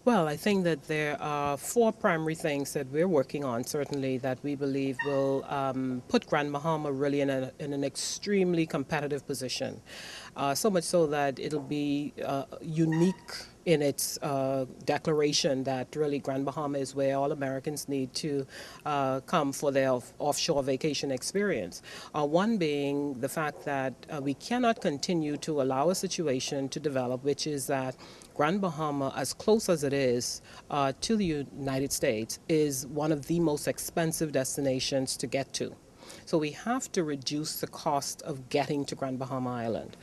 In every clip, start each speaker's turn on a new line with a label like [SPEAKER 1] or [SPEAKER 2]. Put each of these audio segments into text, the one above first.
[SPEAKER 1] Well, I think that there are four primary things that we're working on, certainly, that we believe will put Grand Bahama really in an extremely competitive position. So much so that it'll be unique in its declaration that really Grand Bahama is where all Americans need to come for their offshore vacation experience. One being the fact that we cannot continue to allow a situation to develop, which is that Grand Bahama, as close as it is to the United States, is one of the most expensive destinations to get to. So we have to reduce the cost of getting to Grand Bahama Island.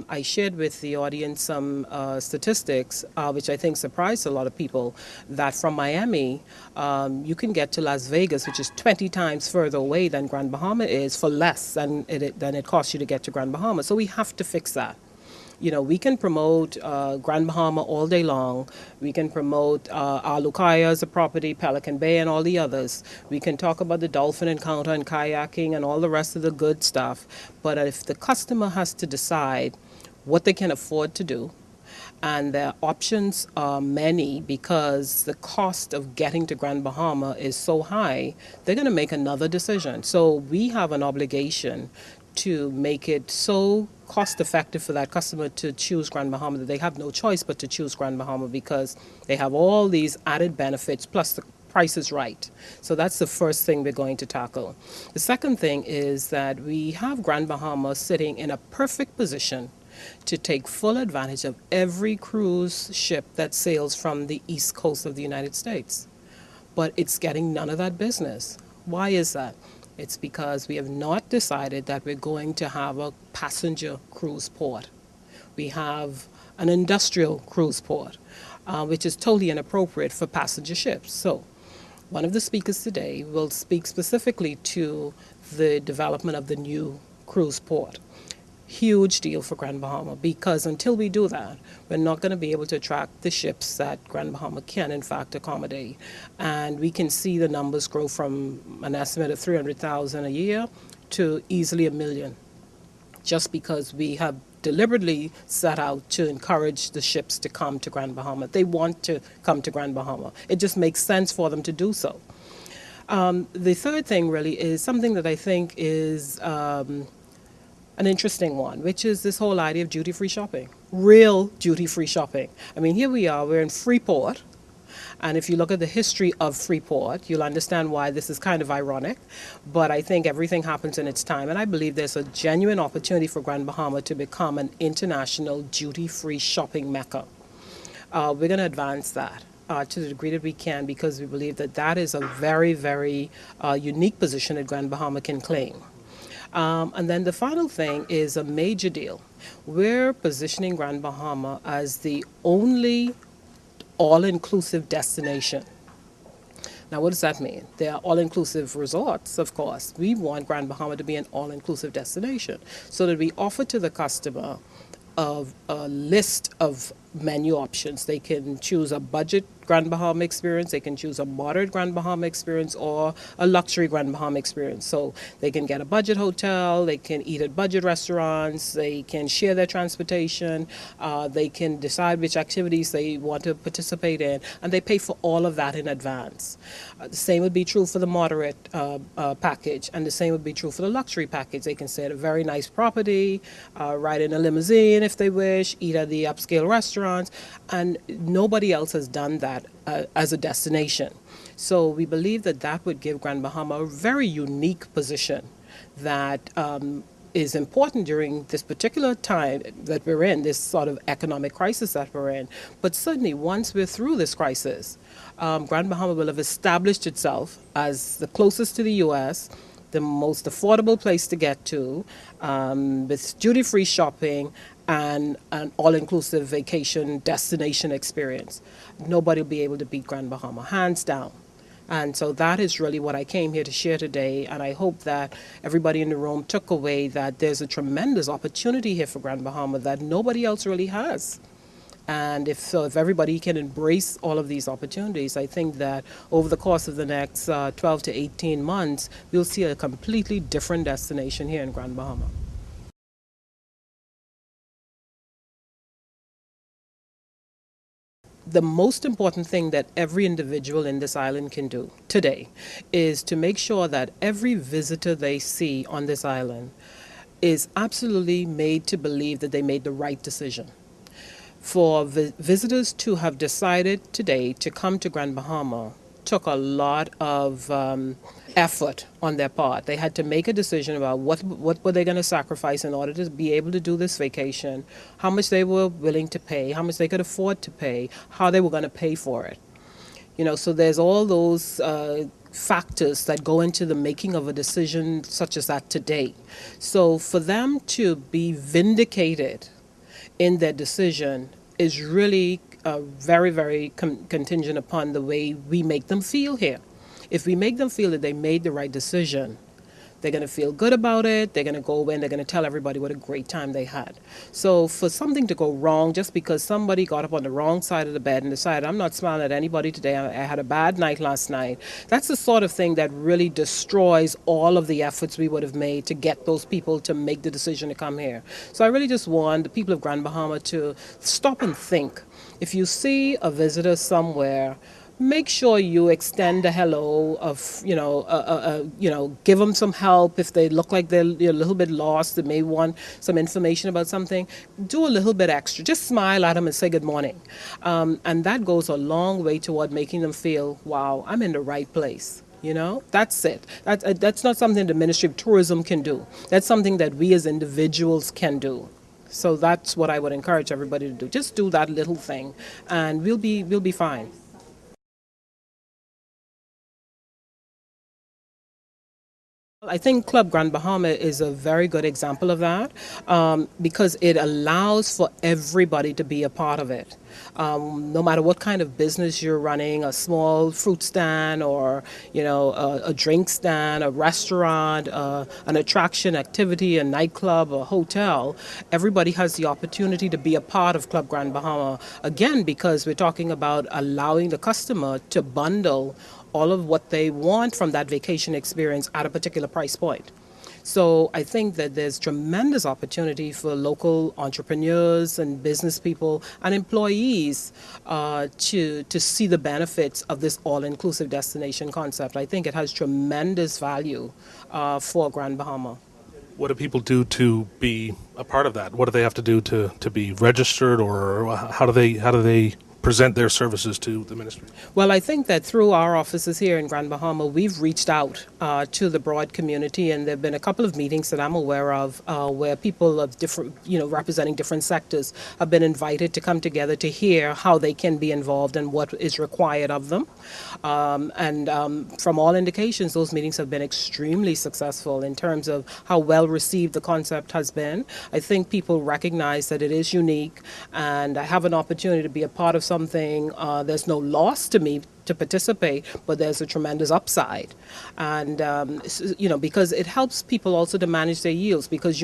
[SPEAKER 1] I shared with the audience some statistics, which I think surprised a lot of people, that from Miami, you can get to Las Vegas, which is 20 times further away than Grand Bahama is, for less than it costs you to get to Grand Bahama. So we have to fix that. You know, we can promote Grand Bahama all day long. We can promote our Lucaya as a property, Pelican Bay, and all the others. We can talk about the dolphin encounter and kayaking and all the rest of the good stuff. But if the customer has to decide what they can afford to do, and their options are many because the cost of getting to Grand Bahama is so high, they're going to make another decision. So we have an obligation to make it so cost effective for that customer to choose Grand Bahama that they have no choice but to choose Grand Bahama, because they have all these added benefits plus the price is right. So that's the first thing we're going to tackle. The second thing is that we have Grand Bahama sitting in a perfect position to take full advantage of every cruise ship that sails from the east coast of the United States. But it's getting none of that business. Why is that? It's because we have not decided that we're going to have a passenger cruise port. We have an industrial cruise port, which is totally inappropriate for passenger ships. So one of the speakers today will speak specifically to the development of the new cruise port. Huge deal for Grand Bahama, because until we do that, we're not going to be able to attract the ships that Grand Bahama can, in fact, accommodate. And we can see the numbers grow from an estimate of 300,000 a year to easily 1 million, just because we have deliberately set out to encourage the ships to come to Grand Bahama. They want to come to Grand Bahama. It just makes sense for them to do so. The third thing really is something that I think is an interesting one, which is this whole idea of duty-free shopping, real duty-free shopping. I mean, here we are, we're in Freeport, and if you look at the history of Freeport, you'll understand why this is kind of ironic, but I think everything happens in its time, and I believe there's a genuine opportunity for Grand Bahama to become an international duty-free shopping mecca. We're going to advance that. To the degree that we can, because we believe that that is a very, very unique position that Grand Bahama can claim. And then the final thing is a major deal. We're positioning Grand Bahama as the only all-inclusive destination. Now, what does that mean? There are all-inclusive resorts, of course. We want Grand Bahama to be an all-inclusive destination so that we offer to the customer a list of menu options. They can choose a budget Grand Bahama experience, they can choose a moderate Grand Bahama experience, or a luxury Grand Bahama experience. So they can get a budget hotel, they can eat at budget restaurants, they can share their transportation, they can decide which activities they want to participate in, and they pay for all of that in advance. The same would be true for the moderate package, and the same would be true for the luxury package. They can stay at a very nice property, ride in a limousine if they wish, eat at the upscale restaurants, and nobody else has done that as a destination. So we believe that that would give Grand Bahama a very unique position that is important during this particular time that we're in, this sort of economic crisis that we're in. But certainly once we're through this crisis, Grand Bahama will have established itself as the closest to the U.S., the most affordable place to get to, with duty-free shopping and an all-inclusive vacation destination experience. Nobody will be able to beat Grand Bahama, hands down. And so that is really what I came here to share today, and I hope that everybody in the room took away that there's a tremendous opportunity here for Grand Bahama that nobody else really has. And if everybody can embrace all of these opportunities, I think that over the course of the next 12 to 18 months, we'll see a completely different destination here in Grand Bahama. the most important thing that every individual in this island can do today is to make sure that every visitor they see on this island is absolutely made to believe that they made the right decision. For visitors to have decided today to come to Grand Bahama took a lot of effort on their part. They had to make a decision about what were they going to sacrifice in order to be able to do this vacation, how much they were willing to pay, how much they could afford to pay, how they were going to pay for it. So there's all those factors that go into the making of a decision such as that today. So for them to be vindicated in their decision is really very, very contingent upon the way we make them feel here. If we make them feel that they made the right decision, they're going to feel good about it. They're going to go away and they're going to tell everybody what a great time they had. So for something to go wrong just because somebody got up on the wrong side of the bed and decided, I'm not smiling at anybody today, I had a bad night last night, that's the sort of thing that really destroys all of the efforts we would have made to get those people to make the decision to come here. So I really just want the people of Grand Bahama to stop and think. If you see a visitor somewhere, make sure you extend a hello of, give them some help. If they look like they're a little bit lost, they may want some information about something, do a little bit extra. Just smile at them and say good morning. And that goes a long way toward making them feel, wow, I'm in the right place. That's it. That's not something the Ministry of Tourism can do. That's something that we as individuals can do. So that's what I would encourage everybody to do. Just do that little thing and we'll be fine. I think Club Grand Bahama is a very good example of that because it allows for everybody to be a part of it. No matter what kind of business you're running, a small fruit stand or, a drink stand, a restaurant, an attraction, activity, a nightclub, a hotel, everybody has the opportunity to be a part of Club Grand Bahama. Again, because we're talking about allowing the customer to bundle all of what they want from that vacation experience at a particular price point. So I think that there's tremendous opportunity for local entrepreneurs and business people and employees to see the benefits of this all-inclusive destination concept. I think it has tremendous value for Grand Bahama.
[SPEAKER 2] What do people do to be a part of that? What do they have to do to be registered, or how do they present their services to the ministry?
[SPEAKER 1] Well, I think that through our offices here in Grand Bahama, we've reached out to the broad community, and there have been a couple of meetings that I'm aware of where people of different, representing different sectors have been invited to come together to hear how they can be involved and what is required of them. From all indications, those meetings have been extremely successful in terms of how well received the concept has been. I think people recognize that it is unique, and I have an opportunity to be a part of something. There's no loss to me to participate, but there's a tremendous upside. And, because it helps people also to manage their yields, because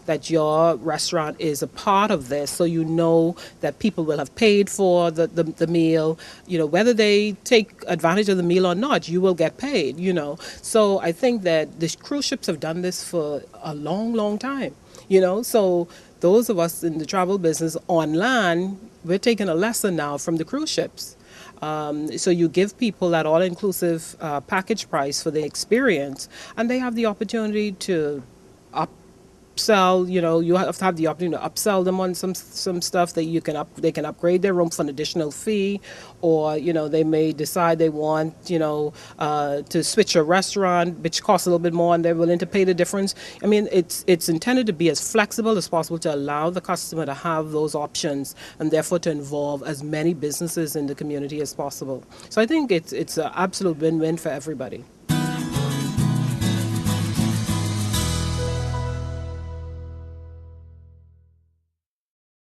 [SPEAKER 1] that your restaurant is a part of this, so that people will have paid for the meal. Whether they take advantage of the meal or not, you will get paid, So I think that the cruise ships have done this for a long, long time, So those of us in the travel business on land, we're taking a lesson now from the cruise ships. So you give people that all-inclusive package price for the experience, and they have the opportunity to upsell. You have to have the opportunity to upsell them on some stuff that they can upgrade their room for an additional fee, or they may decide they want to switch a restaurant, which costs a little bit more, and they're willing to pay the difference. I mean, it's intended to be as flexible as possible to allow the customer to have those options, and therefore to involve as many businesses in the community as possible. So I think it's an absolute win-win for everybody.